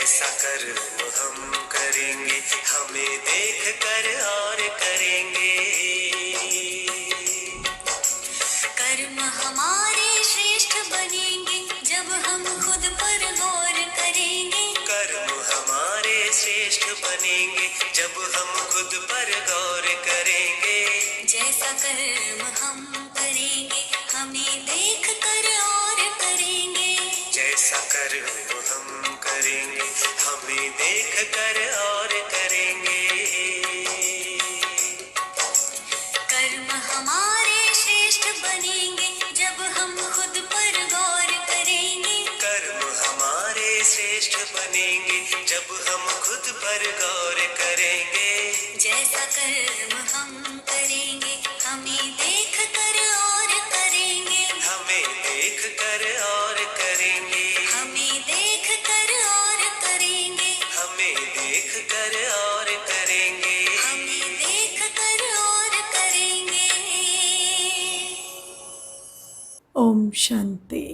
जैसा कर्म हम करेंगे हमें देख कर और करेंगे। कर्म हमारे श्रेष्ठ बनेंगे जब हम खुद पर गौर करेंगे। कर्म हमारे श्रेष्ठ बनेंगे जब हम खुद पर गौर करेंगे। जैसा कर्म हम करेंगे हमें देख कर और करेंगे। जैसा कर्म हम करेंगे हमें देख कर और करेंगे। कर्म हमारे श्रेष्ठ बनेंगे जब हम खुद पर गौर करेंगे। कर्म हमारे श्रेष्ठ बनेंगे जब हम खुद पर गौर करेंगे। जैसा कर्म हम करेंगे हमें देख कर और करेंगे। हमें देख कर और करेंगे। हमें देख कर और करेंगे। हमें देख कर और करेंगे। हमें देख कर और करेंगे। ओम शांति।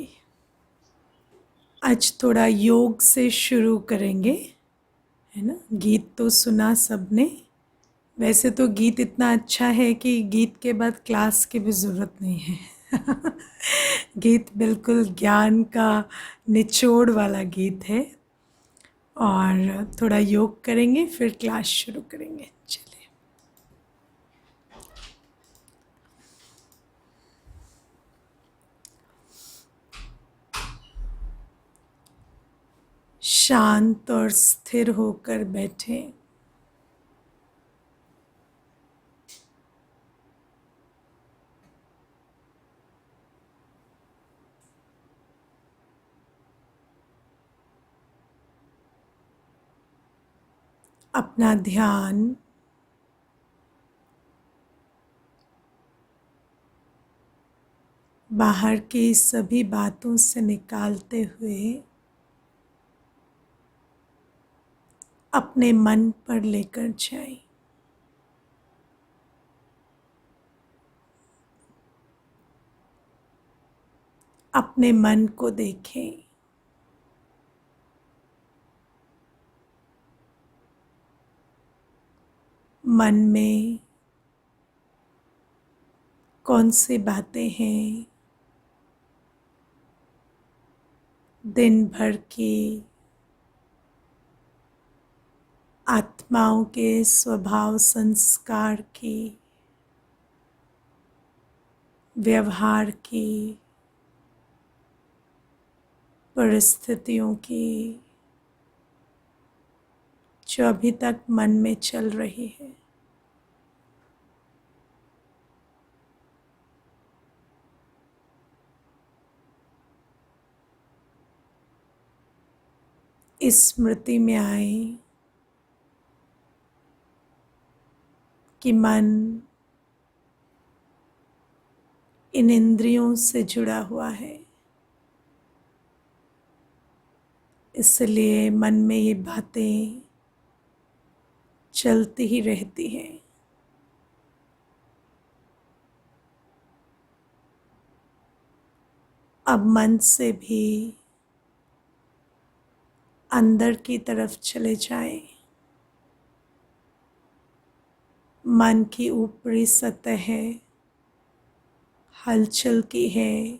आज थोड़ा योग से शुरू करेंगे, है ना। गीत तो सुना सबने। वैसे तो गीत इतना अच्छा है कि गीत के बाद क्लास की भी ज़रूरत नहीं है। गीत बिल्कुल ज्ञान का निचोड़ वाला गीत है। और थोड़ा योग करेंगे फिर क्लास शुरू करेंगे। चलिए। शांत और स्थिर होकर बैठें। अपना ध्यान बाहर की सभी बातों से निकालते हुए अपने मन पर लेकर जाएं। अपने मन को देखें। मन में कौन सी बातें हैं दिन भर की आत्माओं के स्वभाव संस्कार की, व्यवहार की, परिस्थितियों की, जो अभी तक मन में चल रही है। इस स्मृति में आए कि मन इन इंद्रियों से जुड़ा हुआ है, इसलिए मन में ये बातें चलती ही रहती हैं। अब मन से भी अंदर की तरफ चले जाएं। मन की ऊपरी सतह हलचल की है,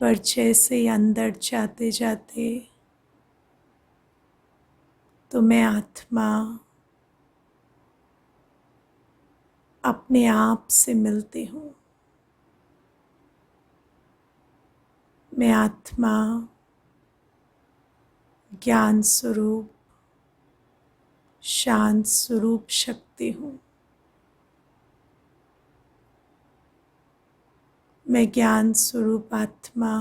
पर जैसे ही अंदर जाते जाते तो मैं आत्मा अपने आप से मिलती हूँ। मैं आत्मा ज्ञान स्वरूप, शांत स्वरूप शक्ति हूँ। मैं ज्ञान स्वरूप आत्मा,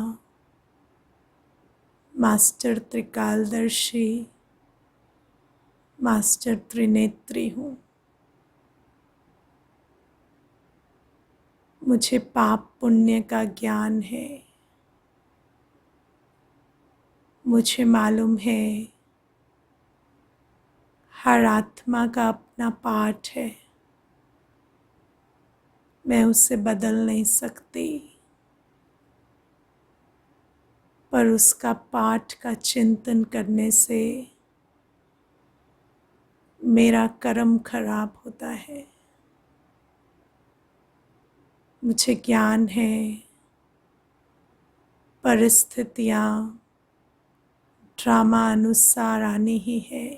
मास्टर त्रिकालदर्शी, मास्टर त्रिनेत्री हूँ। मुझे पाप पुण्य का ज्ञान है। मुझे मालूम है हर आत्मा का अपना पाठ है, मैं उसे बदल नहीं सकती। पर उसका पाठ का चिंतन करने से मेरा कर्म खराब होता है। मुझे ज्ञान है परिस्थितियाँ ड्रामा अनुसार आनी ही है,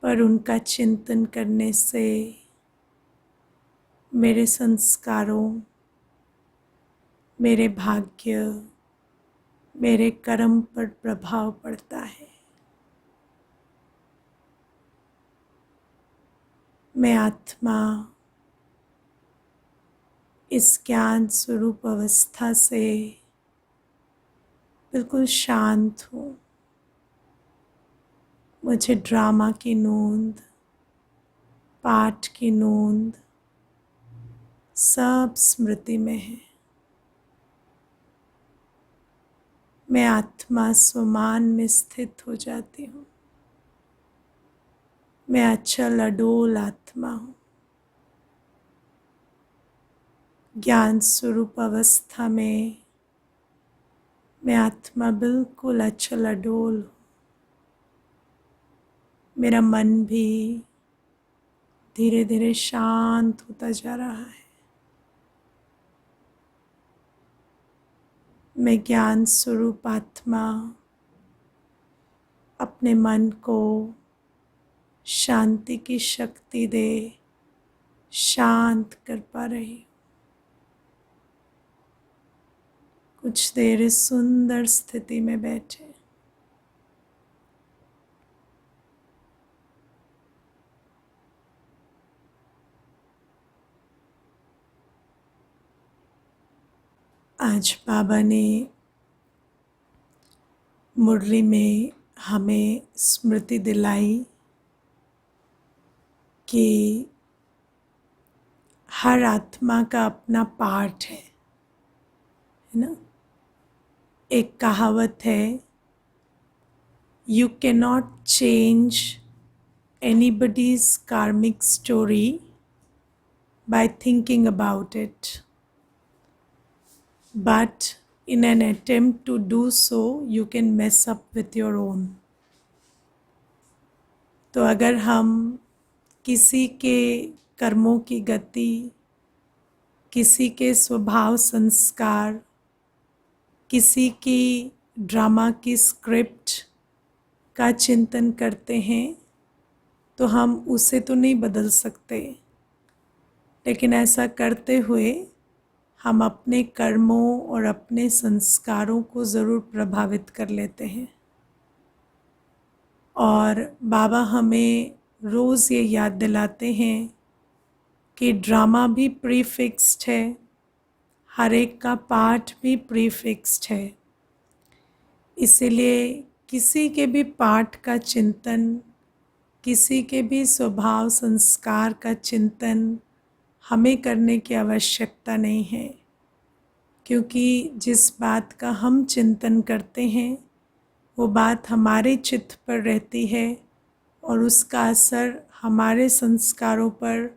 पर उनका चिंतन करने से मेरे संस्कारों, मेरे भाग्य, मेरे कर्म पर प्रभाव पड़ता है। मैं आत्मा इस ज्ञान स्वरूप अवस्था से बिल्कुल शांत हूँ। मुझे ड्रामा की नोंद, पाठ की नोंद सब स्मृति में है। मैं आत्मा स्वमान में स्थित हो जाती हूँ। मैं अचल अडोल आत्मा हूँ। ज्ञान स्वरूप अवस्था में मैं आत्मा बिल्कुल अचल अडोल हूँ। मेरा मन भी धीरे धीरे शांत होता जा रहा है। मैं ज्ञान स्वरूप आत्मा अपने मन को शांति की शक्ति दे शांत कर पा रही हूँ। कुछ देर इस सुंदर स्थिति में बैठे। आज बाबा ने मुरली में हमें स्मृति दिलाई कि हर आत्मा का अपना पार्ट है ना। एक कहावत है, you can not change anybody's karmic story by thinking about it, but in an attempt to do so you can mess up with your own. तो अगर हम किसी के कर्मों की गति, किसी के स्वभाव संस्कार, किसी की ड्रामा की स्क्रिप्ट का चिंतन करते हैं तो हम उसे तो नहीं बदल सकते, लेकिन ऐसा करते हुए हम अपने कर्मों और अपने संस्कारों को ज़रूर प्रभावित कर लेते हैं। और बाबा हमें रोज़ ये याद दिलाते हैं कि ड्रामा भी प्रीफिक्स्ड है, हर एक का पाठ भी प्रीफिक्स्ड है। इसीलिए किसी के भी पाठ का चिंतन, किसी के भी स्वभाव संस्कार का चिंतन हमें करने की आवश्यकता नहीं है, क्योंकि जिस बात का हम चिंतन करते हैं वो बात हमारे चित्त पर रहती है और उसका असर हमारे संस्कारों पर,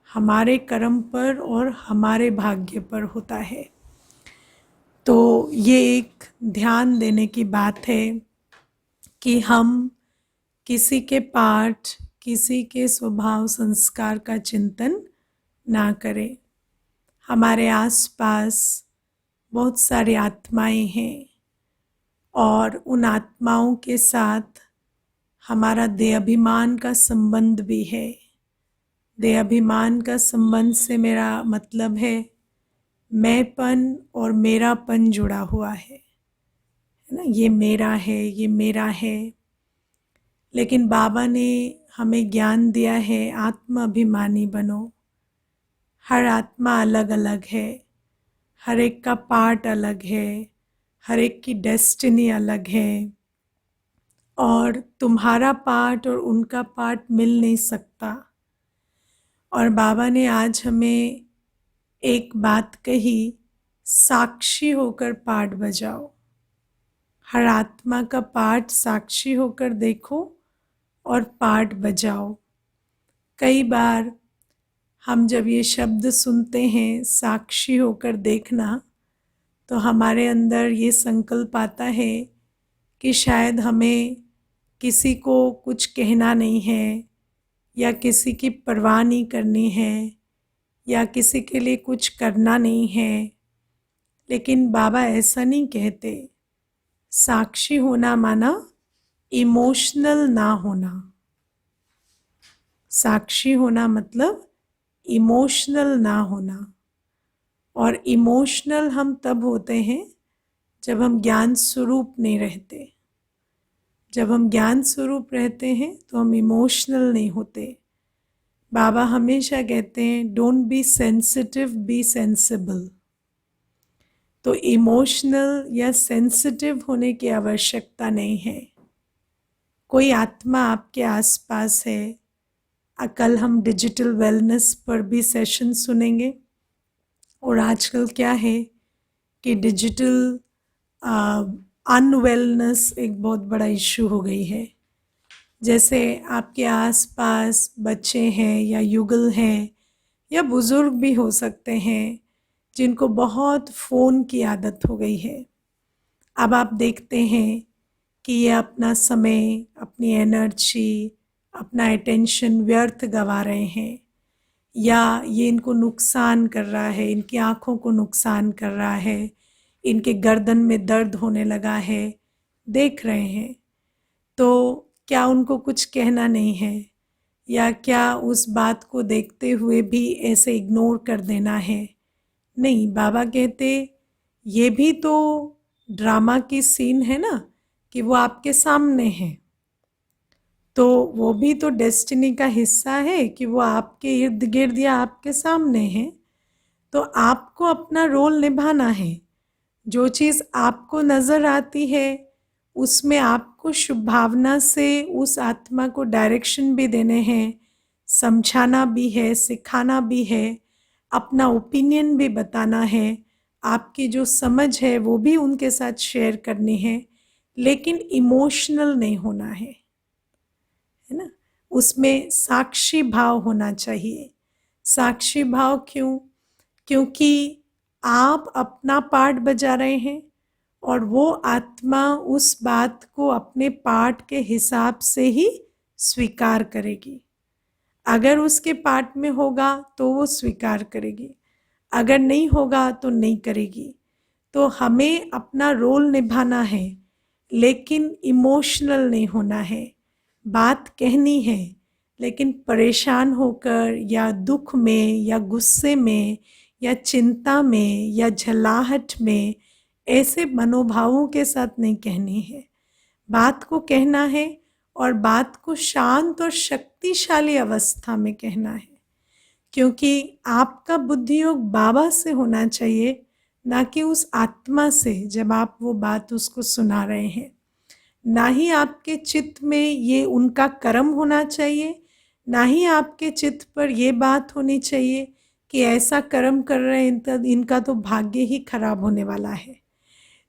हमारे कर्म पर और हमारे भाग्य पर होता है। तो ये एक ध्यान देने की बात है कि हम किसी के पाठ, किसी के स्वभाव संस्कार का चिंतन ना करें। हमारे आसपास बहुत सारी आत्माएं हैं और उन आत्माओं के साथ हमारा देहाभिमान का संबंध भी है। देहाभिमान का संबंध से मेरा मतलब है मैंपन और मेरापन जुड़ा हुआ है ना। ये मेरा है, ये मेरा है। लेकिन बाबा ने हमें ज्ञान दिया है आत्म अभिमानी बनो। हर आत्मा अलग अलग है, हर एक का पार्ट अलग है, हर एक की डेस्टिनी अलग है और तुम्हारा पार्ट और उनका पार्ट मिल नहीं सकता। और बाबा ने आज हमें एक बात कही, साक्षी होकर पार्ट बजाओ। हर आत्मा का पार्ट साक्षी होकर देखो और पार्ट बजाओ। कई बार हम जब ये शब्द सुनते हैं साक्षी होकर देखना, तो हमारे अंदर ये संकल्प आता है कि शायद हमें किसी को कुछ कहना नहीं है या किसी की परवाह नहीं करनी है या किसी के लिए कुछ करना नहीं है। लेकिन बाबा ऐसा नहीं कहते। साक्षी होना माना इमोशनल ना होना। साक्षी होना मतलब इमोशनल ना होना। और इमोशनल हम तब होते हैं जब हम ज्ञान स्वरूप नहीं रहते। जब हम ज्ञान स्वरूप रहते हैं तो हम इमोशनल नहीं होते। बाबा हमेशा कहते हैं don't be sensitive, B sensible. तो इमोशनल या सेंसिटिव होने की आवश्यकता नहीं है। कोई आत्मा आपके आसपास है। कल हम डिजिटल वेलनेस पर भी सेशन सुनेंगे। और आजकल क्या है कि डिजिटल अनवेलनेस एक बहुत बड़ा इशू हो गई है। जैसे आपके आसपास बच्चे हैं या युगल हैं या बुज़ुर्ग भी हो सकते हैं जिनको बहुत फ़ोन की आदत हो गई है। अब आप देखते हैं कि ये अपना समय, अपनी एनर्जी, अपना अटेंशन व्यर्थ गंवा रहे हैं या ये इनको नुकसान कर रहा है, इनकी आँखों को नुकसान कर रहा है, इनके गर्दन में दर्द होने लगा है, देख रहे हैं। तो क्या उनको कुछ कहना नहीं है या क्या उस बात को देखते हुए भी ऐसे इग्नोर कर देना है? नहीं, बाबा कहते ये भी तो ड्रामा की सीन है ना, कि वो आपके सामने है। तो वो भी तो डेस्टिनी का हिस्सा है कि वो आपके इर्द गिर्द या आपके सामने है। तो आपको अपना रोल निभाना है। जो चीज़ आपको नज़र आती है उसमें आपको शुभ भावना से उस आत्मा को डायरेक्शन भी देने हैं, समझाना भी है, सिखाना भी है, अपना ओपिनियन भी बताना है, आपकी जो समझ है वो भी उनके साथ शेयर करनी है। लेकिन इमोशनल नहीं होना है ना। उसमें साक्षी भाव होना चाहिए। साक्षी भाव क्यों? क्योंकि आप अपना पार्ट बजा रहे हैं और वो आत्मा उस बात को अपने पार्ट के हिसाब से ही स्वीकार करेगी। अगर उसके पार्ट में होगा तो वो स्वीकार करेगी, अगर नहीं होगा तो नहीं करेगी। तो हमें अपना रोल निभाना है लेकिन इमोशनल नहीं होना है। बात कहनी है लेकिन परेशान होकर या दुख में या गुस्से में या चिंता में या झल्लाहट में ऐसे मनोभावों के साथ नहीं कहनी है। बात को कहना है और बात को शांत और शक्तिशाली अवस्था में कहना है। क्योंकि आपका बुद्धि योग बाबा से होना चाहिए, ना कि उस आत्मा से जब आप वो बात उसको सुना रहे हैं। ना ही आपके चित्त में ये उनका कर्म होना चाहिए, ना ही आपके चित्त पर ये बात होनी चाहिए कि ऐसा कर्म कर रहे हैं इनका तो भाग्य ही खराब होने वाला है।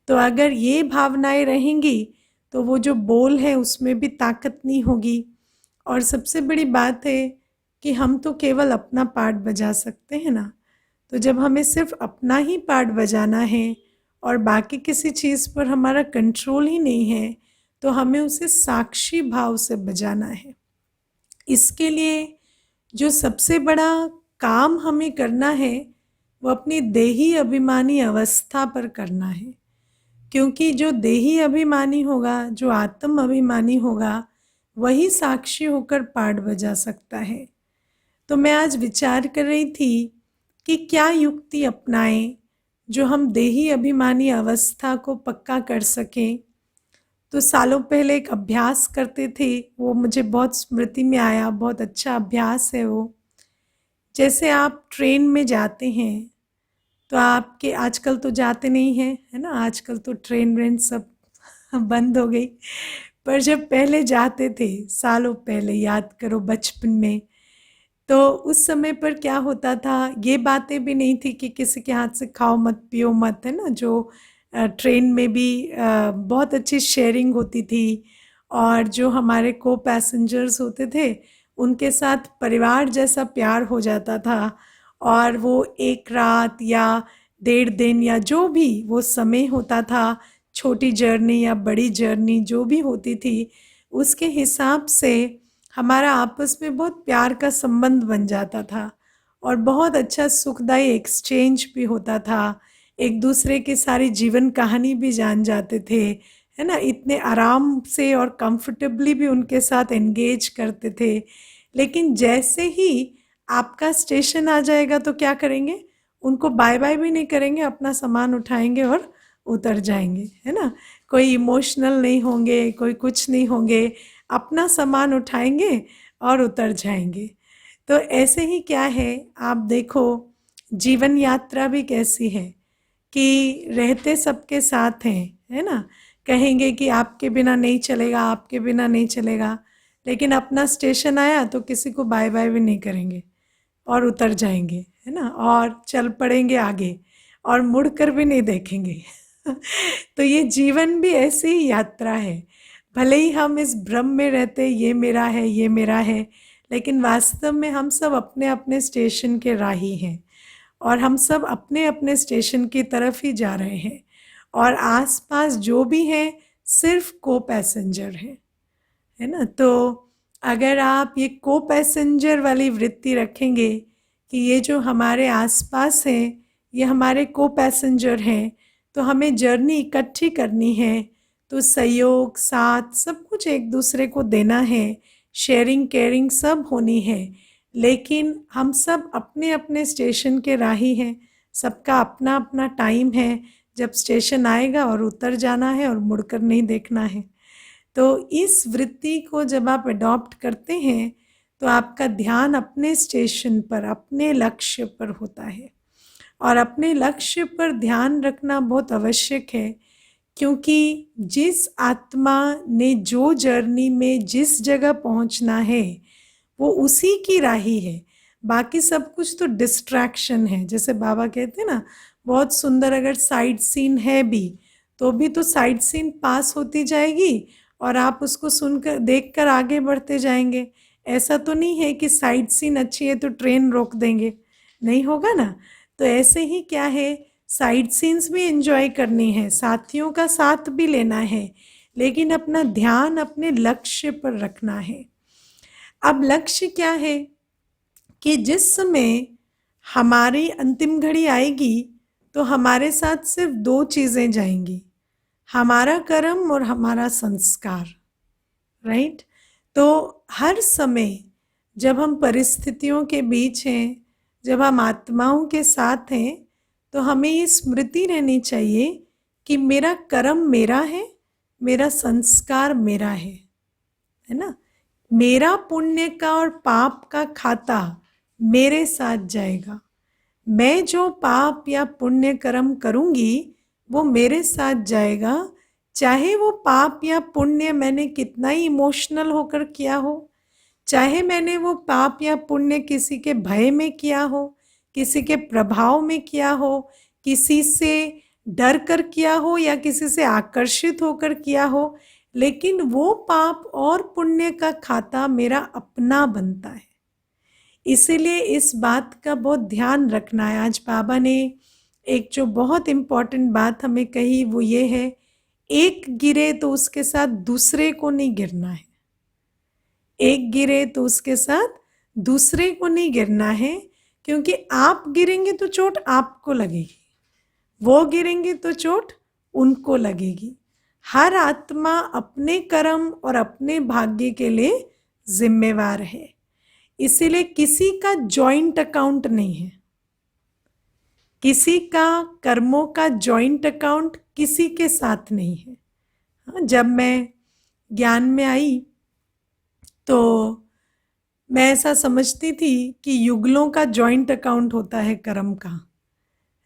तो अगर ये भावनाएं रहेंगी तो वो जो बोल है उसमें भी ताकत नहीं होगी। और सबसे बड़ी बात है कि हम तो केवल अपना पार्ट बजा सकते हैं ना। तो जब हमें सिर्फ अपना ही पार्ट बजाना है और बाकी किसी चीज़ पर हमारा कंट्रोल ही नहीं है तो हमें उसे साक्षी भाव से बजाना है। इसके लिए जो सबसे बड़ा काम हमें करना है वो अपनी देही अभिमानी अवस्था पर करना है। क्योंकि जो देही अभिमानी होगा, जो आत्म अभिमानी होगा, वही साक्षी होकर पाठ बजा सकता है। तो मैं आज विचार कर रही थी कि क्या युक्ति अपनाएं जो हम देही अभिमानी अवस्था को पक्का कर सकें। तो सालों पहले एक अभ्यास करते थे, वो मुझे बहुत स्मृति में आया। बहुत अच्छा अभ्यास है वो। जैसे आप ट्रेन में जाते हैं तो आपके, आजकल तो जाते नहीं हैं है ना, आजकल तो ट्रेन व्रेन सब बंद हो गई। पर जब पहले जाते थे, सालों पहले, याद करो बचपन में, तो उस समय पर क्या होता था, ये बातें भी नहीं थी कि किसी के हाथ से खाओ मत, पियो मत, है ना। जो ट्रेन में भी बहुत अच्छी शेयरिंग होती थी और जो हमारे को पैसेंजर्स होते थे उनके साथ परिवार जैसा प्यार हो जाता था। और वो एक रात या 1.5 दिन या जो भी वो समय होता था, छोटी जर्नी या बड़ी जर्नी जो भी होती थी, उसके हिसाब से हमारा आपस में बहुत प्यार का संबंध बन जाता था और बहुत अच्छा सुखदायी एक्सचेंज भी होता था। एक दूसरे की सारी जीवन कहानी भी जान जाते थे, है ना। इतने आराम से और कंफर्टेबली भी उनके साथ एंगेज करते थे। लेकिन जैसे ही आपका स्टेशन आ जाएगा तो क्या करेंगे, उनको बाय बाय भी नहीं करेंगे, अपना सामान उठाएंगे और उतर जाएंगे, है ना। कोई इमोशनल नहीं होंगे, कोई कुछ नहीं होंगे, अपना सामान उठाएंगे और उतर जाएंगे। तो ऐसे ही क्या है, आप देखो जीवन यात्रा भी कैसी है कि रहते सबके साथ हैं, है ना। कहेंगे कि आपके बिना नहीं चलेगा, आपके बिना नहीं चलेगा, लेकिन अपना स्टेशन आया तो किसी को बाय बाय भी नहीं करेंगे और उतर जाएंगे, है ना, और चल पड़ेंगे आगे और मुड़कर भी नहीं देखेंगे। तो ये जीवन भी ऐसी ही यात्रा है। भले ही हम इस भ्रम में रहते, ये मेरा है, ये मेरा है, लेकिन वास्तव में हम सब अपने अपने स्टेशन के राही हैं और हम सब अपने अपने स्टेशन की तरफ ही जा रहे हैं और आसपास जो भी हैं सिर्फ को पैसेंजर हैं, है ना। तो अगर आप ये को पैसेंजर वाली वृत्ति रखेंगे कि ये जो हमारे आसपास हैं ये हमारे को पैसेंजर हैं, तो हमें जर्नी इकट्ठी करनी है, तो सहयोग साथ सब कुछ एक दूसरे को देना है, शेयरिंग केयरिंग सब होनी है। लेकिन हम सब अपने अपने स्टेशन के राही हैं, सबका अपना अपना टाइम है, जब स्टेशन आएगा और उतर जाना है और मुड़कर नहीं देखना है। तो इस वृत्ति को जब आप अडॉप्ट करते हैं तो आपका ध्यान अपने स्टेशन पर, अपने लक्ष्य पर होता है। और अपने लक्ष्य पर ध्यान रखना बहुत आवश्यक है, क्योंकि जिस आत्मा ने जो जर्नी में जिस जगह पहुंचना है वो उसी की राही है। बाकी सब कुछ तो डिस्ट्रैक्शन है। जैसे बाबा कहते हैं ना, बहुत सुंदर अगर साइड सीन है भी तो साइड सीन पास होती जाएगी और आप उसको सुनकर देखकर आगे बढ़ते जाएंगे। ऐसा तो नहीं है कि साइड सीन अच्छी है तो ट्रेन रोक देंगे, नहीं होगा ना। तो ऐसे ही क्या है, साइड सीन्स भी एंजॉय करनी है, साथियों का साथ भी लेना है, लेकिन अपना ध्यान अपने लक्ष्य पर रखना है। अब लक्ष्य क्या है कि जिस समय हमारी अंतिम घड़ी आएगी तो हमारे साथ सिर्फ 2 चीज़ें जाएंगी, हमारा कर्म और हमारा संस्कार, राइट। तो हर समय जब हम परिस्थितियों के बीच हैं, जब हम आत्माओं के साथ हैं, तो हमें ये स्मृति रहनी चाहिए कि मेरा कर्म मेरा है, मेरा संस्कार मेरा है ना। मेरा पुण्य का और पाप का खाता मेरे साथ जाएगा। मैं जो पाप या पुण्य कर्म करूँगी वो मेरे साथ जाएगा, चाहे वो पाप या पुण्य मैंने कितना ही इमोशनल होकर किया हो, चाहे मैंने वो पाप या पुण्य किसी के भय में किया हो, किसी के प्रभाव में किया हो, किसी से डर कर किया हो या किसी से आकर्षित होकर किया हो, लेकिन वो पाप और पुण्य का खाता मेरा अपना बनता है। इसीलिए इस बात का बहुत ध्यान रखना है। आज बाबा ने एक जो बहुत इम्पॉर्टेंट बात हमें कही वो ये है, एक गिरे तो उसके साथ दूसरे को नहीं गिरना है। एक गिरे तो उसके साथ दूसरे को नहीं गिरना है, क्योंकि आप गिरेंगे तो चोट आपको लगेगी, वो गिरेंगे तो चोट उनको लगेगी। हर आत्मा अपने कर्म और अपने भाग्य के लिए जिम्मेवार है। इसीलिए किसी का जॉइंट अकाउंट नहीं है, किसी का कर्मों का जॉइंट अकाउंट किसी के साथ नहीं है। हाँ, जब मैं ज्ञान में आई तो मैं ऐसा समझती थी कि युगलों का जॉइंट अकाउंट होता है कर्म का,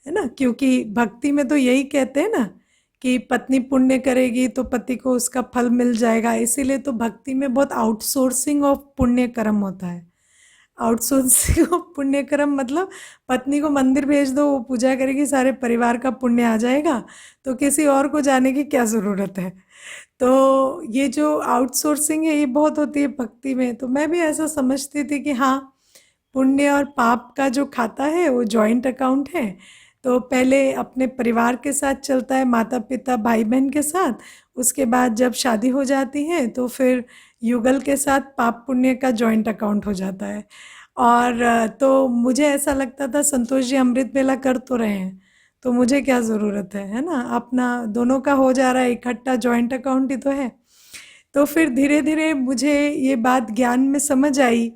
है ना। क्योंकि भक्ति में तो यही कहते हैं ना कि पत्नी पुण्य करेगी तो पति को उसका फल मिल जाएगा। इसीलिए तो भक्ति में बहुत आउटसोर्सिंग ऑफ पुण्य कर्म होता है। आउटसोर्सिंग ऑफ पुण्य कर्म मतलब पत्नी को मंदिर भेज दो, वो पूजा करेगी, सारे परिवार का पुण्य आ जाएगा, तो किसी और को जाने की क्या ज़रूरत है। तो ये जो आउटसोर्सिंग है ये बहुत होती है भक्ति में। तो मैं भी ऐसा समझती थी कि हाँ, पुण्य और पाप का जो खाता है वो जॉइंट अकाउंट है। तो पहले अपने परिवार के साथ चलता है, माता पिता भाई बहन के साथ, उसके बाद जब शादी हो जाती है तो फिर युगल के साथ पाप पुण्य का जॉइंट अकाउंट हो जाता है। और तो मुझे ऐसा लगता था संतोष जी अमृत वेला कर तो रहे हैं, तो मुझे क्या ज़रूरत है ना, अपना दोनों का हो जा रहा है, इकट्ठा जॉइंट अकाउंट ही तो है। तो फिर धीरे धीरे मुझे ये बात ज्ञान में समझ आई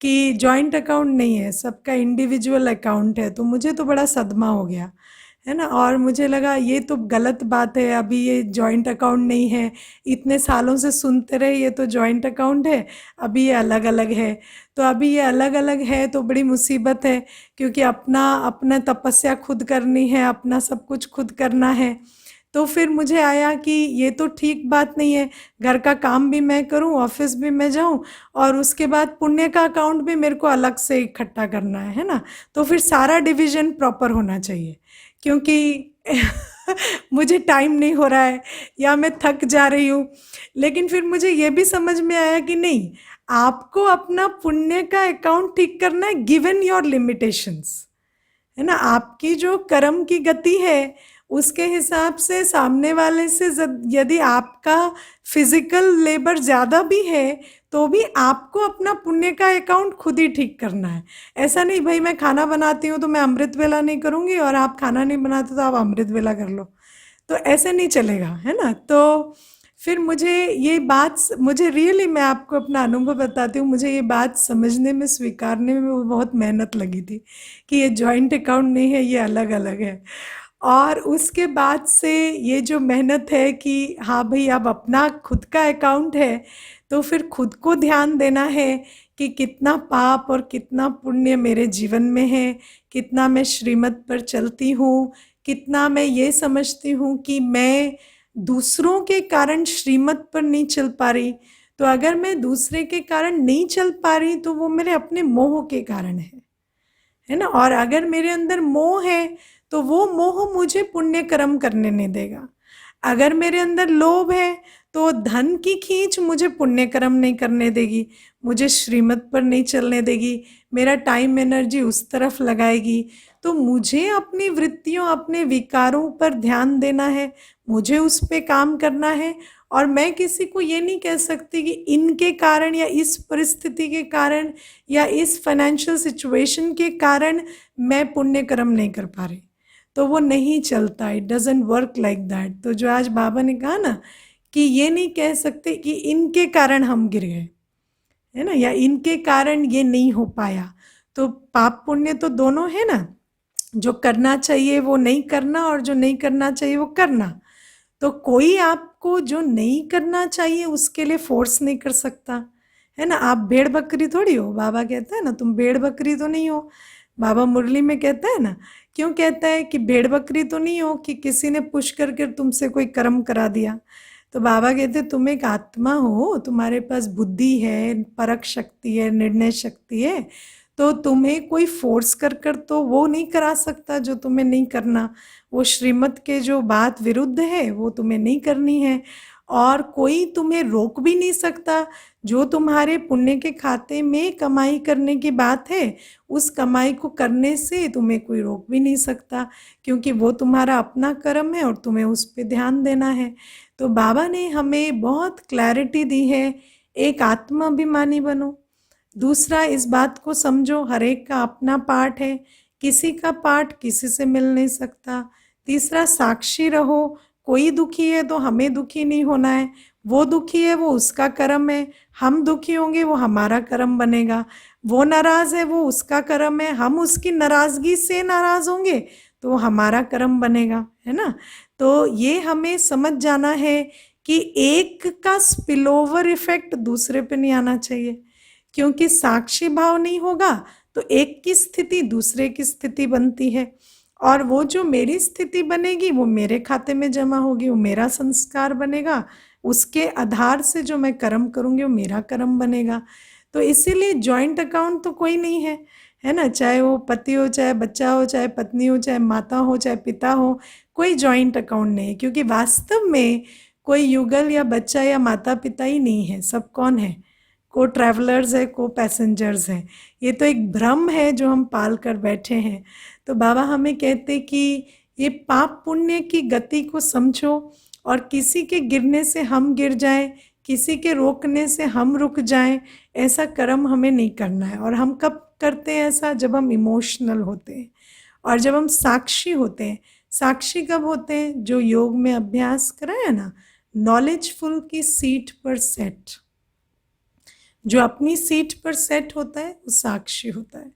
कि जॉइंट अकाउंट नहीं है, सबका इंडिविजुअल अकाउंट है। तो मुझे तो बड़ा सदमा हो गया, है ना, और मुझे लगा ये तो गलत बात है, अभी ये जॉइंट अकाउंट नहीं है, इतने सालों से सुनते रहे ये तो जॉइंट अकाउंट है, अभी ये अलग अलग है। तो अभी ये अलग अलग है तो बड़ी मुसीबत है, क्योंकि अपना अपना तपस्या खुद करनी है, अपना सब कुछ खुद करना है। तो फिर मुझे आया कि ये तो ठीक बात नहीं है, घर का काम भी मैं करूं, ऑफिस भी मैं जाऊं, और उसके बाद पुण्य का अकाउंट भी मेरे को अलग से इकट्ठा करना है ना। तो फिर सारा डिवीजन प्रॉपर होना चाहिए, क्योंकि मुझे टाइम नहीं हो रहा है या मैं थक जा रही हूँ। लेकिन फिर मुझे ये भी समझ में आया कि नहीं, आपको अपना पुण्य का अकाउंट ठीक करना है गिवन योर लिमिटेशंस, है ना। आपकी जो कर्म की गति है उसके हिसाब से सामने वाले से यदि आपका फिजिकल लेबर ज़्यादा भी है तो भी आपको अपना पुण्य का अकाउंट खुद ही ठीक करना है। ऐसा नहीं भाई मैं खाना बनाती हूँ तो मैं अमृत वेला नहीं करूँगी और आप खाना नहीं बनाते तो आप अमृत वेला कर लो, तो ऐसे नहीं चलेगा, है ना। तो फिर मुझे रियली मैं आपको अपना अनुभव बताती हूँ, मुझे ये बात समझने में, स्वीकारने में वो बहुत मेहनत लगी थी कि ये जॉइंट अकाउंट नहीं है, ये अलग अलग है। और उसके बाद से ये जो मेहनत है कि हाँ भाई अब अपना खुद का अकाउंट है, तो फिर खुद को ध्यान देना है कि कितना पाप और कितना पुण्य मेरे जीवन में है, कितना मैं श्रीमत पर चलती हूँ, कितना मैं ये समझती हूँ कि मैं दूसरों के कारण श्रीमत पर नहीं चल पा रही। तो अगर मैं दूसरे के कारण नहीं चल पा रही तो वो मेरे अपने मोह के कारण है ना। और अगर मेरे अंदर मोह है तो वो मोह मुझे पुण्य कर्म करने नहीं देगा। अगर मेरे अंदर लोभ है तो धन की खींच मुझे पुण्य कर्म नहीं करने देगी, मुझे श्रीमत पर नहीं चलने देगी, मेरा टाइम एनर्जी उस तरफ लगाएगी। तो मुझे अपनी वृत्तियों, अपने विकारों पर ध्यान देना है, मुझे उस पे काम करना है। और मैं किसी को ये नहीं कह सकती कि इनके कारण या इस परिस्थिति के कारण या इस फाइनेंशियल सिचुएशन के कारण मैं पुण्य कर्म नहीं कर पा रही, तो वो नहीं चलता, it doesn't work like that. तो जो आज बाबा ने कहा ना कि ये नहीं कह सकते कि इनके कारण हम गिर गए, है ना, या इनके कारण ये नहीं हो पाया। तो पाप पुण्य तो दोनों है ना, जो करना चाहिए वो नहीं करना और जो नहीं करना चाहिए वो करना। तो कोई आपको जो नहीं करना चाहिए उसके लिए फोर्स नहीं कर सकता, है ना। आप भेड़ बकरी थोड़ी हो, बाबा कहता है ना तुम भेड़ बकरी तो नहीं हो। बाबा मुरली में कहता है ना, क्यों कहता है कि भेड़ बकरी तो नहीं हो कि किसी ने पुश करके तुमसे कोई कर्म करा दिया। तो बाबा कहते तुम एक आत्मा हो, तुम्हारे पास बुद्धि है, परख शक्ति है, निर्णय शक्ति है, तो तुम्हें कोई फोर्स कर कर तो वो नहीं करा सकता जो तुम्हें नहीं करना। वो श्रीमत के जो बात विरुद्ध है वो तुम्हें नहीं करनी है, और कोई तुम्हें रोक भी नहीं सकता। जो तुम्हारे पुण्य के खाते में कमाई करने की बात है उस कमाई को करने से तुम्हें कोई रोक भी नहीं सकता, क्योंकि वो तुम्हारा अपना कर्म है और तुम्हें उस पर ध्यान देना है। तो बाबा ने हमें बहुत क्लैरिटी दी है, एक आत्माभिमानी बनो। दूसरा, इस बात को समझो हर एक का अपना पार्ट है, किसी का पार्ट किसी से मिल नहीं सकता। तीसरा, साक्षी रहो, कोई दुखी है तो हमें दुखी नहीं होना है, वो दुखी है वो उसका कर्म है, हम दुखी होंगे वो हमारा कर्म बनेगा। वो नाराज है वो उसका कर्म है, हम उसकी नाराजगी से नाराज होंगे तो वो हमारा कर्म बनेगा, है ना। तो ये हमें समझ जाना है कि एक का स्पिलओवर इफेक्ट दूसरे पे नहीं आना चाहिए, क्योंकि साक्षी भाव नहीं होगा तो एक की स्थिति दूसरे की स्थिति बनती है, और वो जो मेरी स्थिति बनेगी वो मेरे खाते में जमा होगी, वो मेरा संस्कार बनेगा, उसके आधार से जो मैं कर्म करूँगी वो मेरा कर्म बनेगा। तो इसीलिए जॉइंट अकाउंट तो कोई नहीं है, है ना। चाहे वो पति हो, चाहे बच्चा हो, चाहे पत्नी हो, चाहे माता हो, चाहे पिता हो, कोई जॉइंट अकाउंट नहीं है, क्योंकि वास्तव में कोई युगल या बच्चा या माता पिता ही नहीं है। सब कौन है? को ट्रैवलर्स है, को पैसेंजर्स हैं। ये तो एक भ्रम है जो हम पाल कर बैठे हैं। तो बाबा हमें कहते कि ये पाप पुण्य की गति को समझो, और किसी के गिरने से हम गिर जाएं, किसी के रोकने से हम रुक जाएं, ऐसा कर्म हमें नहीं करना है। और हम कब करते हैं ऐसा? जब हम इमोशनल होते हैं और जब हम साक्षी होते हैं। साक्षी कब होते हैं? जो योग में अभ्यास कराया ना, नॉलेजफुल की सीट पर सेट। जो अपनी सीट पर सेट होता है वो साक्षी होता है।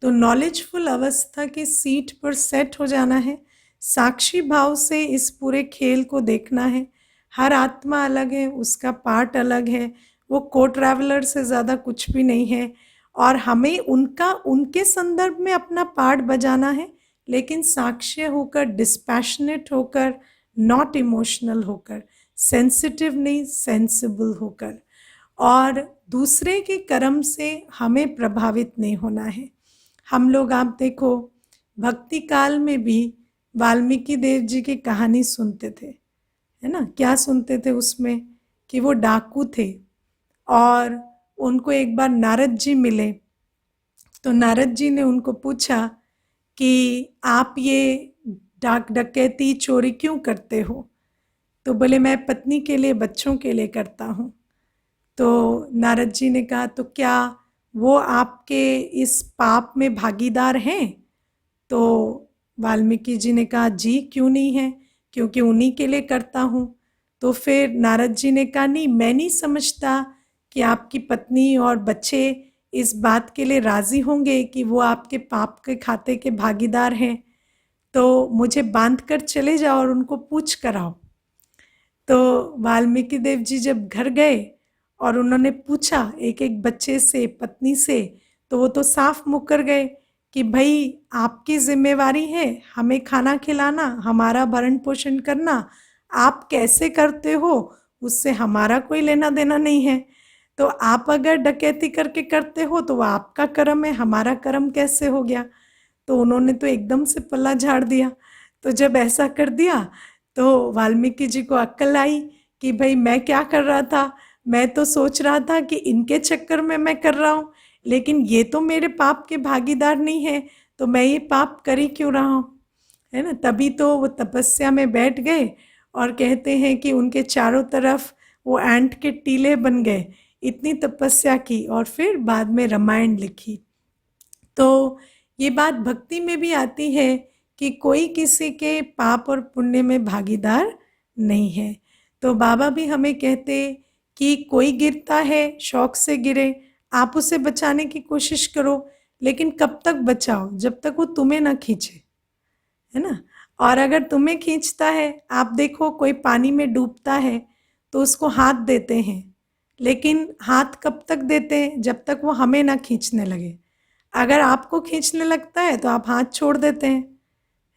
तो नॉलेजफुल अवस्था की सीट पर सेट हो जाना है, साक्षी भाव से इस पूरे खेल को देखना है। हर आत्मा अलग है, उसका पार्ट अलग है, वो को ट्रैवलर से ज़्यादा कुछ भी नहीं है, और हमें उनके संदर्भ में अपना पार्ट बजाना है, लेकिन साक्ष्य होकर, डिस्पैशनेट होकर, नॉट इमोशनल होकर, सेंसिटिव नहीं, सेंसिबल होकर, और दूसरे के कर्म से हमें प्रभावित नहीं होना है। हम लोग, आप देखो, भक्ति काल में भी वाल्मीकि देव जी की कहानी सुनते थे, है ना? क्या सुनते थे उसमें? कि वो डाकू थे और उनको एक बार नारद जी मिले। तो नारद जी ने उनको पूछा कि आप ये डकैती, चोरी क्यों करते हो? तो बोले, मैं पत्नी के लिए, बच्चों के लिए करता हूँ। तो नारद जी ने कहा, तो क्या वो आपके इस पाप में भागीदार हैं? तो वाल्मीकि जी ने कहा, जी क्यों नहीं है, क्योंकि उन्हीं के लिए करता हूँ। तो फिर नारद जी ने कहा, नहीं, मैं नहीं समझता कि आपकी पत्नी और बच्चे इस बात के लिए राज़ी होंगे कि वो आपके पाप के खाते के भागीदार हैं। तो मुझे बांध कर चले जाओ और उनको पूछ कर आओ। तो वाल्मीकि देव जी जब घर गए और उन्होंने पूछा एक एक बच्चे से, पत्नी से, तो वो तो साफ मुकर गए कि भाई आपकी जिम्मेवारी है हमें खाना खिलाना, हमारा भरण पोषण करना, आप कैसे करते हो उससे हमारा कोई लेना देना नहीं है। तो आप अगर डकैती करके करते हो तो वह आपका कर्म है, हमारा कर्म कैसे हो गया? तो उन्होंने तो एकदम से पल्ला झाड़ दिया। तो जब ऐसा कर दिया तो वाल्मीकि जी को अक्ल आई कि भाई मैं क्या कर रहा था, मैं तो सोच रहा था कि इनके चक्कर में मैं कर रहा हूँ, लेकिन ये तो मेरे पाप के भागीदार नहीं है, तो मैं ये पाप कर ही क्यों रहा हूँ, है ना? तभी तो वो तपस्या में बैठ गए और कहते हैं कि उनके चारों तरफ वो एंट के टीले बन गए, इतनी तपस्या की, और फिर बाद में रामायण लिखी। तो ये बात भक्ति में भी आती है कि कोई किसी के पाप और पुण्य में भागीदार नहीं है। तो बाबा भी हमें कहते कि कोई गिरता है, शौक से गिरे, आप उसे बचाने की कोशिश करो, लेकिन कब तक बचाओ? जब तक वो तुम्हें ना खींचे, है ना? और अगर तुम्हें खींचता है, आप देखो कोई पानी में डूबता है तो उसको हाथ देते हैं, लेकिन हाथ कब तक देते हैं? जब तक वो हमें ना खींचने लगे। अगर आपको खींचने लगता है तो आप हाथ छोड़ देते हैं,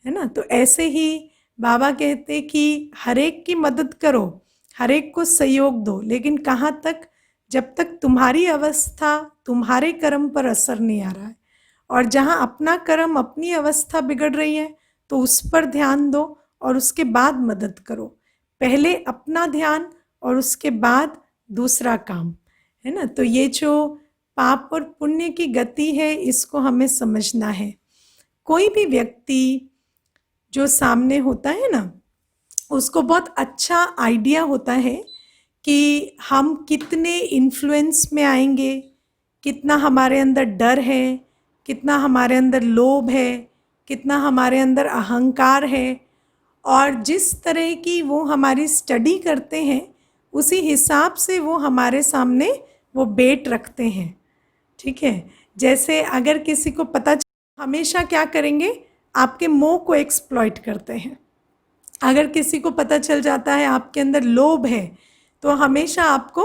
है ना? तो ऐसे ही बाबा कहते कि हर एक की मदद करो, हर एक को सहयोग दो, लेकिन कहाँ तक? जब तक तुम्हारी अवस्था, तुम्हारे कर्म पर असर नहीं आ रहा है। और जहाँ अपना कर्म, अपनी अवस्था बिगड़ रही है तो उस पर ध्यान दो और उसके बाद मदद करो। पहले अपना ध्यान और उसके बाद दूसरा काम, है ना? तो ये जो पाप और पुण्य की गति है, इसको हमें समझना है। कोई भी व्यक्ति जो सामने होता है ना, उसको बहुत अच्छा आइडिया होता है कि हम कितने इन्फ्लुएंस में आएंगे, कितना हमारे अंदर डर है, कितना हमारे अंदर लोभ है, कितना हमारे अंदर अहंकार है, और जिस तरह की वो हमारी स्टडी करते हैं उसी हिसाब से वो हमारे सामने वो बेट रखते हैं, ठीक है? जैसे अगर किसी को पता हमेशा क्या करेंगे? आपके मोह को एक्सप्लॉइट करते हैं। अगर किसी को पता चल जाता है आपके अंदर लोभ है तो हमेशा आपको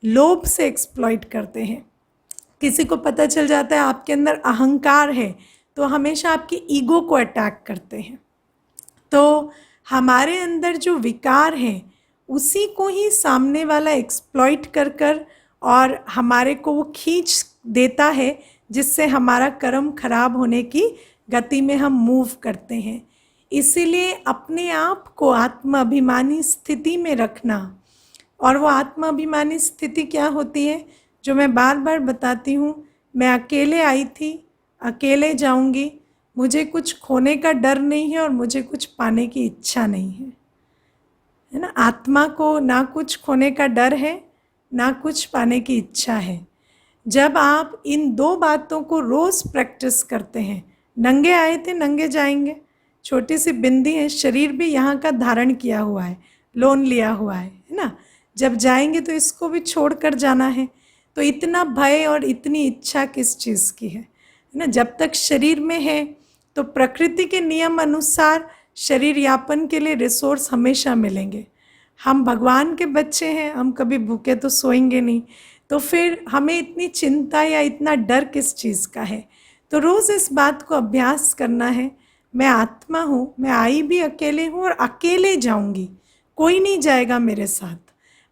लोभ से एक्सप्लॉइट करते हैं। किसी को पता चल जाता है आपके अंदर अहंकार है तो हमेशा आपकी ईगो को अटैक करते हैं। तो हमारे अंदर जो विकार हैं उसी को ही सामने वाला एक्सप्लॉइट कर कर और हमारे को वो खींच देता है, जिससे हमारा कर्म खराब होने की गति में हम मूव करते हैं। इसीलिए अपने आप को आत्माभिमानी स्थिति में रखना। और वो आत्माभिमानी स्थिति क्या होती है? जो मैं बार बार बताती हूँ, मैं अकेले आई थी, अकेले जाऊँगी, मुझे कुछ खोने का डर नहीं है और मुझे कुछ पाने की इच्छा नहीं है ना। आत्मा को ना कुछ खोने का डर है, ना कुछ पाने की इच्छा है। जब आप इन दो बातों को रोज़ प्रैक्टिस करते हैं, नंगे आए थे नंगे जाएंगे, छोटी सी बिंदी है, शरीर भी यहाँ का धारण किया हुआ है, लोन लिया हुआ है ना। जब जाएंगे तो इसको भी छोड़ कर जाना है, तो इतना भय और इतनी इच्छा किस चीज़ की है ना। जब तक शरीर में है तो प्रकृति के नियम अनुसार शरीर यापन के लिए रिसोर्स हमेशा मिलेंगे। हम भगवान के बच्चे हैं, हम कभी भूखे तो सोएंगे नहीं, तो फिर हमें इतनी चिंता या इतना डर किस चीज़ का है। तो रोज़ इस बात को अभ्यास करना है, मैं आत्मा हूँ, मैं आई भी अकेले हूँ और अकेले जाऊँगी, कोई नहीं जाएगा मेरे साथ,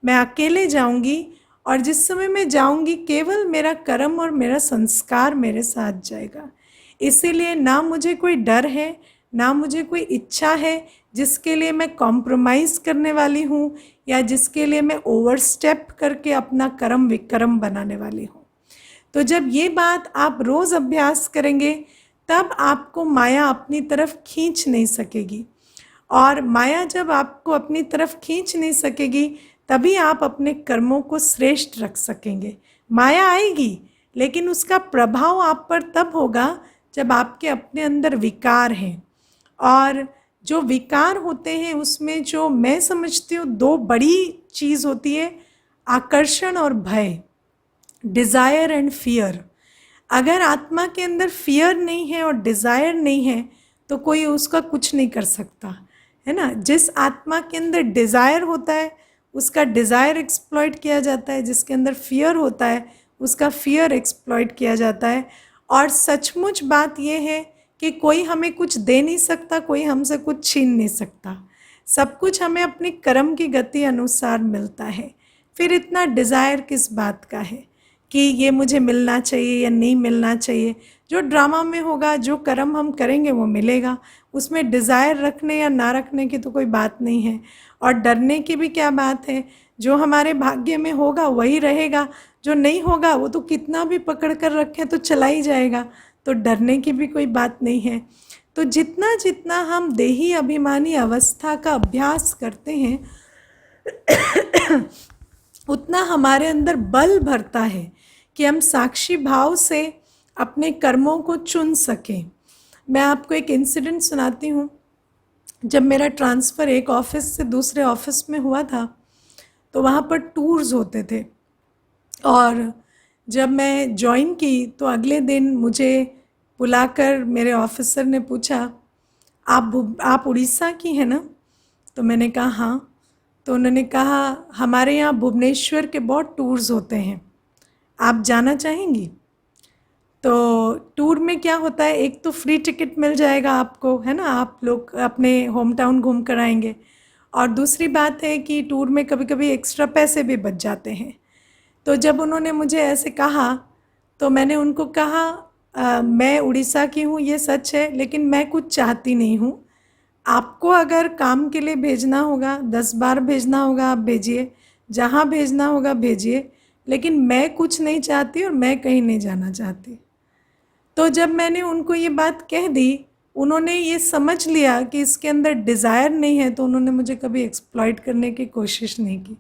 मैं अकेले जाऊँगी। और जिस समय मैं जाऊँगी केवल मेरा कर्म और मेरा संस्कार मेरे साथ जाएगा। इसीलिए ना मुझे कोई डर है, ना मुझे कोई इच्छा है जिसके लिए मैं कॉम्प्रोमाइज़ करने वाली हूँ या जिसके लिए मैं ओवरस्टेप करके अपना कर्म विक्रम बनाने वाली हूँ। तो जब ये बात आप रोज़ अभ्यास करेंगे तब आपको माया अपनी तरफ खींच नहीं सकेगी, और माया जब आपको अपनी तरफ खींच नहीं सकेगी तभी आप अपने कर्मों को श्रेष्ठ रख सकेंगे। माया आएगी लेकिन उसका प्रभाव आप पर तब होगा जब आपके अपने अंदर विकार हैं, और जो विकार होते हैं उसमें जो मैं समझती हूँ दो बड़ी चीज़ होती है, आकर्षण और भय, डिज़ायर एंड फियर। अगर आत्मा के अंदर फियर नहीं है और डिज़ायर नहीं है तो कोई उसका कुछ नहीं कर सकता, है ना। जिस आत्मा के अंदर डिज़ायर होता है उसका डिज़ायर एक्सप्लॉइट किया जाता है, जिसके अंदर फियर होता है उसका फियर एक्सप्लॉइट किया जाता है। और सचमुच बात यह है कि कोई हमें कुछ दे नहीं सकता, कोई हमसे कुछ छीन नहीं सकता, सब कुछ हमें अपने कर्म की गति अनुसार मिलता है। फिर इतना डिज़ायर किस बात का है कि ये मुझे मिलना चाहिए या नहीं मिलना चाहिए। जो ड्रामा में होगा, जो कर्म हम करेंगे वो मिलेगा, उसमें डिज़ायर रखने या ना रखने की तो कोई बात नहीं है, और डरने की भी क्या बात है। जो हमारे भाग्य में होगा वही रहेगा, जो नहीं होगा वो तो कितना भी पकड़ कर रखें तो चला ही जाएगा, तो डरने की भी कोई बात नहीं है। तो जितना जितना हम देही अभिमानी अवस्था का अभ्यास करते हैं उतना हमारे अंदर बल भरता है कि हम साक्षी भाव से अपने कर्मों को चुन सकें। मैं आपको एक इंसिडेंट सुनाती हूँ। जब मेरा ट्रांसफ़र एक ऑफ़िस से दूसरे ऑफ़िस में हुआ था तो वहाँ पर टूर्स होते थे, और जब मैं ज्वाइन की तो अगले दिन मुझे बुलाकर मेरे ऑफिसर ने पूछा, आप उड़ीसा की हैं ना? तो मैंने कहा हाँ। तो उन्होंने कहा हमारे यहाँ भुवनेश्वर के बहुत टूर्स होते हैं, आप जाना चाहेंगी? तो टूर में क्या होता है, एक तो फ्री टिकट मिल जाएगा आपको, है ना, आप लोग अपने होम टाउन घूम कर आएंगे, और दूसरी बात है कि टूर में कभी कभी एक्स्ट्रा पैसे भी बच जाते हैं। तो जब उन्होंने मुझे ऐसे कहा तो मैंने उनको कहा मैं उड़ीसा की हूँ ये सच है, लेकिन मैं कुछ चाहती नहीं हूँ। आपको अगर काम के लिए भेजना होगा, 10 बार भेजना होगा आप भेजिए, जहाँ भेजना होगा भेजिए, लेकिन मैं कुछ नहीं चाहती और मैं कहीं नहीं जाना चाहती। तो जब मैंने उनको ये बात कह दी, उन्होंने ये समझ लिया कि इसके अंदर डिज़ायर नहीं है, तो उन्होंने मुझे कभी एक्सप्लॉइट करने की कोशिश नहीं की।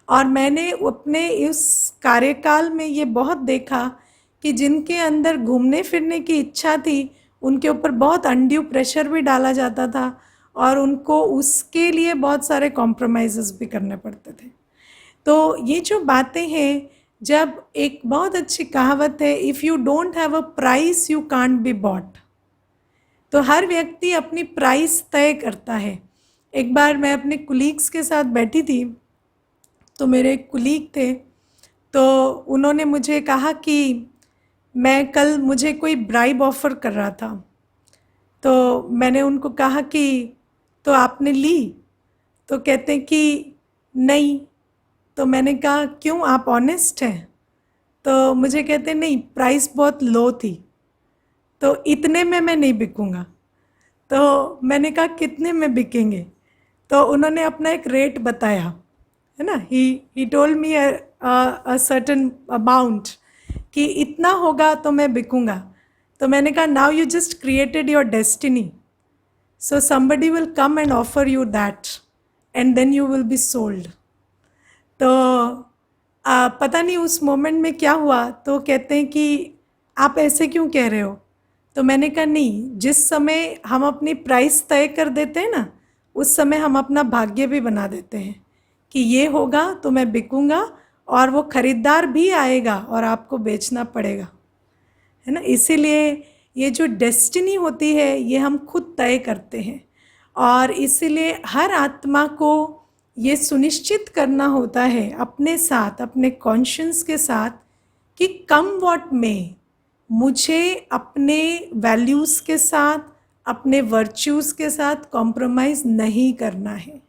और मैंने अपने इस कार्यकाल में ये बहुत देखा कि जिनके अंदर घूमने फिरने की इच्छा थी उनके ऊपर बहुत अनड्यू प्रेशर भी डाला जाता था, और उनको उसके लिए बहुत सारे कॉम्प्रोमाइज़ेस भी करने पड़ते थे। तो ये जो बातें हैं, जब एक बहुत अच्छी कहावत है, if you don't have a price you can't be bought. तो हर व्यक्ति अपनी प्राइस तय करता है। एक बार मैं अपने कुलीग्स के साथ बैठी थी, तो मेरे एक कुलीग थे, तो उन्होंने मुझे कहा कि मुझे कोई ब्राइब ऑफ़र कर रहा था। तो मैंने उनको कहा कि तो आपने ली? तो कहते हैं कि नहीं। तो मैंने कहा क्यों, आप ऑनेस्ट हैं? तो मुझे कहते नहीं, प्राइस बहुत लो थी, तो इतने में मैं नहीं बिकूँगा। तो मैंने कहा कितने में बिकेंगे? तो उन्होंने अपना एक रेट बताया, है ना, he told me a certain amount कि इतना होगा तो मैं बिकूंगा. तो मैंने कहा now you just created your destiny, so somebody will come and offer you that and then you will be sold. तो पता नहीं उस मोमेंट में क्या हुआ, तो कहते हैं कि आप ऐसे क्यों कह रहे हो. तो मैंने कहा नहीं, जिस समय हम अपनी प्राइस तय कर देते हैं ना, उस समय हम अपना भाग्य भी बना देते हैं कि ये होगा तो मैं बिकूंगा और वो खरीदार भी आएगा और आपको बेचना पड़ेगा, है ना. इसीलिए ये जो डेस्टिनी होती है ये हम खुद तय करते हैं, और इसीलिए हर आत्मा को ये सुनिश्चित करना होता है अपने साथ, अपने कॉन्शियस के साथ, कि कम व्हाट में मुझे अपने वैल्यूज़ के साथ, अपने वर्च्यूज़ के साथ कॉम्प्रोमाइज़ नहीं करना है.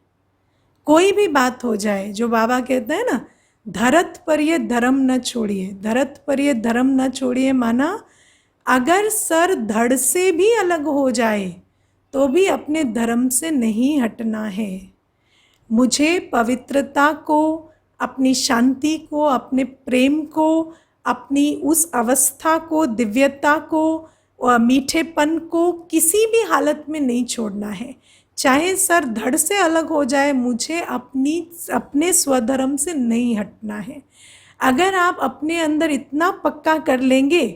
कोई भी बात हो जाए, जो बाबा कहते हैं ना, धरत पर ये धर्म न छोड़िए. धरत पर ये धर्म न छोड़िए माना अगर सर धड़ से भी अलग हो जाए तो भी अपने धर्म से नहीं हटना है. मुझे पवित्रता को, अपनी शांति को, अपने प्रेम को, अपनी उस अवस्था को, दिव्यता को, मीठेपन को किसी भी हालत में नहीं छोड़ना है. चाहे सर धड़ से अलग हो जाए, मुझे अपने स्वधर्म से नहीं हटना है. अगर आप अपने अंदर इतना पक्का कर लेंगे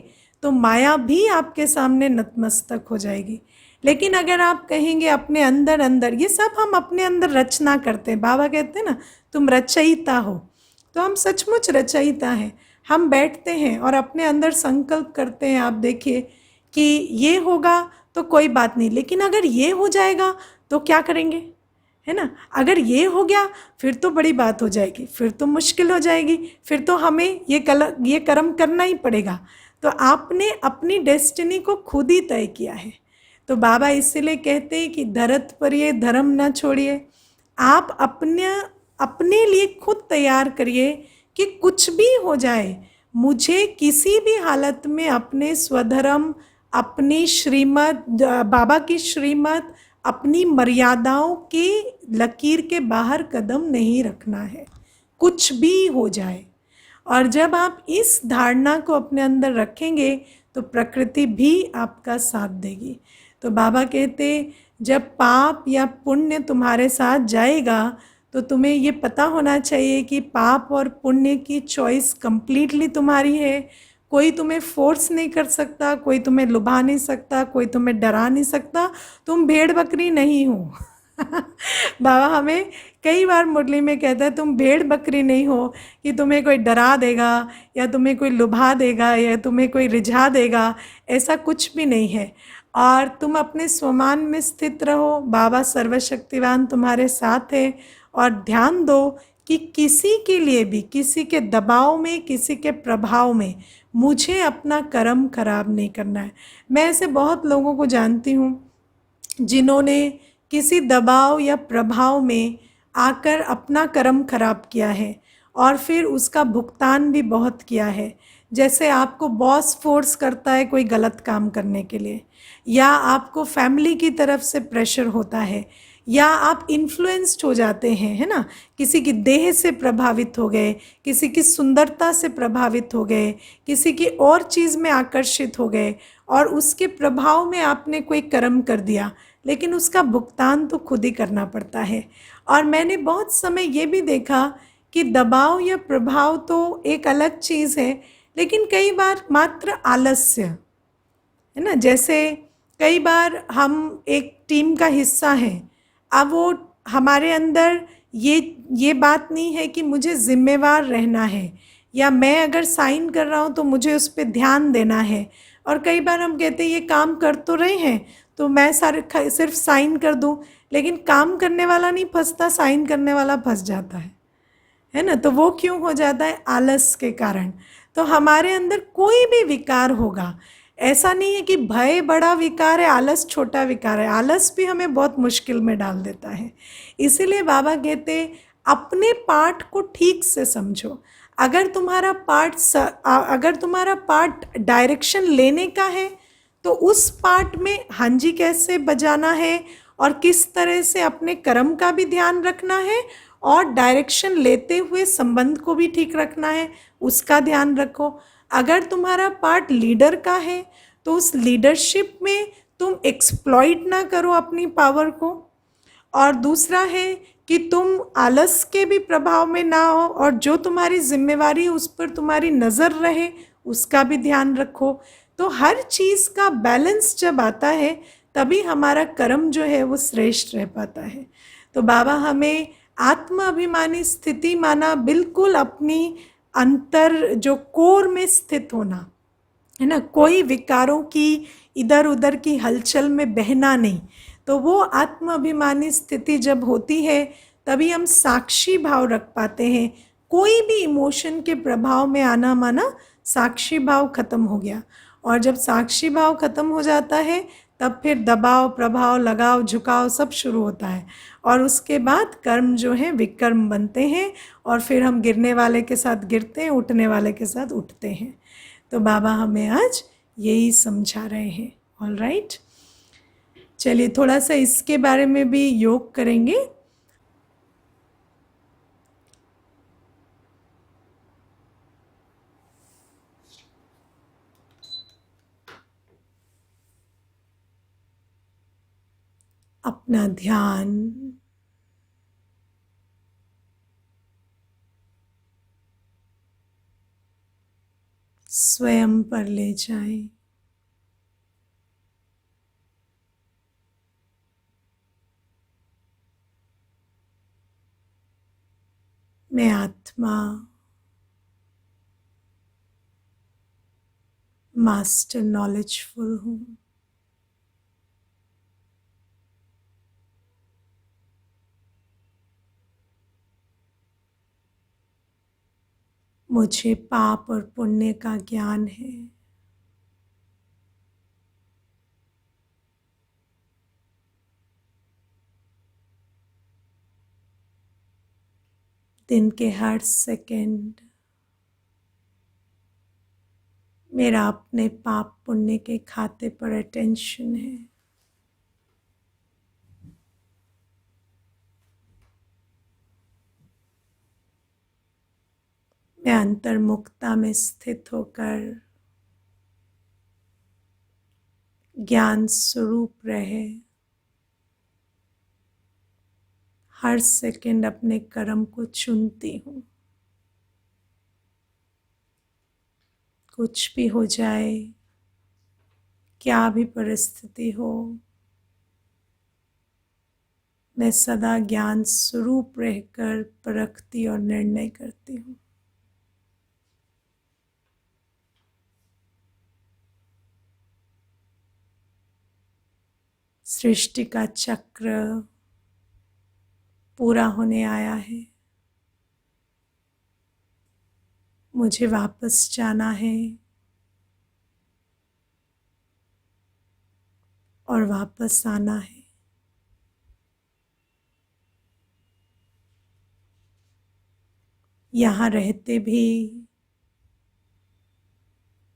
तो माया भी आपके सामने नतमस्तक हो जाएगी. लेकिन अगर आप कहेंगे अपने अंदर अंदर, ये सब हम अपने अंदर रचना करते हैं. बाबा कहते हैं ना, तुम रचयिता हो. तो हम सचमुच रचयिता हैं. हम बैठते हैं और अपने अंदर संकल्प करते हैं. आप देखिए कि ये होगा तो कोई बात नहीं, लेकिन अगर ये हो जाएगा तो क्या करेंगे, है ना. अगर ये हो गया फिर तो बड़ी बात हो जाएगी, फिर तो मुश्किल हो जाएगी, फिर तो हमें ये कर्म करना ही पड़ेगा. तो आपने अपनी डेस्टिनी को खुद ही तय किया है. तो बाबा इसीलिए कहते हैं कि धरत पर ये धर्म ना छोड़िए. आप अपने लिए खुद तैयार करिए कि कुछ भी हो जाए, मुझे किसी भी हालत में अपने स्वधर्म, अपनी श्रीमत, बाबा की श्रीमत, अपनी मर्यादाओं की लकीर के बाहर कदम नहीं रखना है, कुछ भी हो जाए. और जब आप इस धारणा को अपने अंदर रखेंगे तो प्रकृति भी आपका साथ देगी. तो बाबा कहते, जब पाप या पुण्य तुम्हारे साथ जाएगा तो तुम्हें ये पता होना चाहिए कि पाप और पुण्य की चॉइस कंप्लीटली तुम्हारी है. कोई तुम्हें फोर्स नहीं कर सकता, कोई तुम्हें लुभा नहीं सकता, कोई तुम्हें डरा नहीं सकता. तुम भेड़ बकरी नहीं हो. बाबा हमें कई बार मुरली में कहता है, तुम भेड़ बकरी नहीं हो कि तुम्हें कोई डरा देगा या तुम्हें कोई लुभा देगा या तुम्हें कोई रिझा देगा. ऐसा कुछ भी नहीं है. और तुम अपने स्वमान में स्थित रहो. बाबा सर्वशक्तिवान तुम्हारे साथ है. और ध्यान दो कि किसी के लिए भी, किसी के दबाव में, किसी के प्रभाव में मुझे अपना कर्म खराब नहीं करना है. मैं ऐसे बहुत लोगों को जानती हूँ जिन्होंने किसी दबाव या प्रभाव में आकर अपना कर्म खराब किया है और फिर उसका भुगतान भी बहुत किया है. जैसे आपको बॉस फोर्स करता है कोई गलत काम करने के लिए, या आपको फैमिली की तरफ से प्रेशर होता है, या आप इन्फ्लुएंस्ड हो जाते हैं, है ना. किसी की देह से प्रभावित हो गए, किसी की सुंदरता से प्रभावित हो गए, किसी की और चीज़ में आकर्षित हो गए और उसके प्रभाव में आपने कोई कर्म कर दिया, लेकिन उसका भुगतान तो खुद ही करना पड़ता है. और मैंने बहुत समय ये भी देखा कि दबाव या प्रभाव तो एक अलग चीज़ है, लेकिन कई बार मात्र आलस्य, है ना. जैसे कई बार हम एक टीम का हिस्सा हैं, अब वो हमारे अंदर ये बात नहीं है कि मुझे ज़िम्मेवार रहना है, या मैं अगर साइन कर रहा हूँ तो मुझे उस पर ध्यान देना है. और कई बार हम कहते हैं ये काम कर तो रहे हैं तो मैं सिर्फ साइन कर दूँ, लेकिन काम करने वाला नहीं फंसता, साइन करने वाला फंस जाता है ना. तो वो क्यों हो जाता है? आलस के कारण. तो हमारे अंदर कोई भी विकार होगा, ऐसा नहीं है कि भय बड़ा विकार है, आलस छोटा विकार है. आलस भी हमें बहुत मुश्किल में डाल देता है. इसीलिए बाबा कहते अपने पार्ट को ठीक से समझो. अगर तुम्हारा पार्ट डायरेक्शन लेने का है तो उस पार्ट में हाँ जी कैसे बजाना है और किस तरह से अपने कर्म का भी ध्यान रखना है और डायरेक्शन लेते हुए संबंध को भी ठीक रखना है, उसका ध्यान रखो। अगर तुम्हारा पार्ट लीडर का है तो उस लीडरशिप में तुम एक्सप्लॉइट ना करो अपनी पावर को। और दूसरा है कि तुम आलस के भी प्रभाव में ना हो, और जो तुम्हारी जिम्मेवारी है उस पर तुम्हारी नज़र रहे, उसका भी ध्यान रखो। तो हर चीज़ का बैलेंस जब आता है तभी हमारा कर्म जो है वो श्रेष्ठ रह पाता है। तो बाबा हमें आत्म अभिमानी स्थिति माना बिल्कुल अपनी अंतर जो कोर में स्थित होना है ना, कोई विकारों की इधर उधर की हलचल में बहना नहीं। तो वो आत्म अभिमानी स्थिति जब होती है तभी हम साक्षी भाव रख पाते हैं। कोई भी इमोशन के प्रभाव में आना माना साक्षी भाव खत्म हो गया। और जब साक्षी भाव खत्म हो जाता है तब फिर दबाव, प्रभाव, लगाव, झुकाव सब शुरू होता है। और उसके बाद कर्म जो है विकर्म बनते हैं, और फिर हम गिरने वाले के साथ गिरते हैं, उठने वाले के साथ उठते हैं। तो बाबा हमें आज यही समझा रहे हैं। ऑल राइट, चलिए थोड़ा सा इसके बारे में भी योग करेंगे। अपना ध्यान स्वयं पर ले जाएं। मैं आत्मा मास्टर नॉलेजफुल हूँ। मुझे पाप और पुण्य का ज्ञान है। दिन के हर सेकंड मेरा अपने पाप पुण्य के खाते पर अटेंशन है। मैं अंतर्मुखता में स्थित होकर ज्ञान स्वरूप रहे हर सेकंड अपने कर्म को चुनती हूँ। कुछ भी हो जाए, क्या भी परिस्थिति हो, मैं सदा ज्ञान स्वरूप रहकर परखती और निर्णय करती हूँ। सृष्टि का चक्र पूरा होने आया है। मुझे वापस जाना है और वापस आना है। यहाँ रहते भी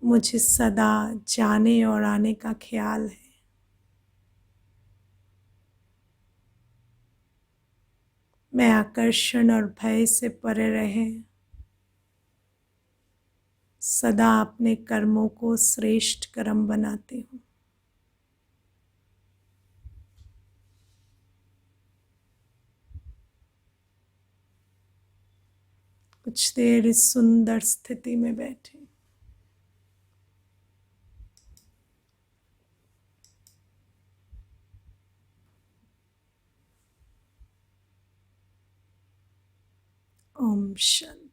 मुझे सदा जाने और आने का ख्याल है। मैं आकर्षण और भय से परे रहे सदा अपने कर्मों को श्रेष्ठ कर्म बनाती हूँ। कुछ देर इस सुंदर स्थिति में बैठे। ओम शांति।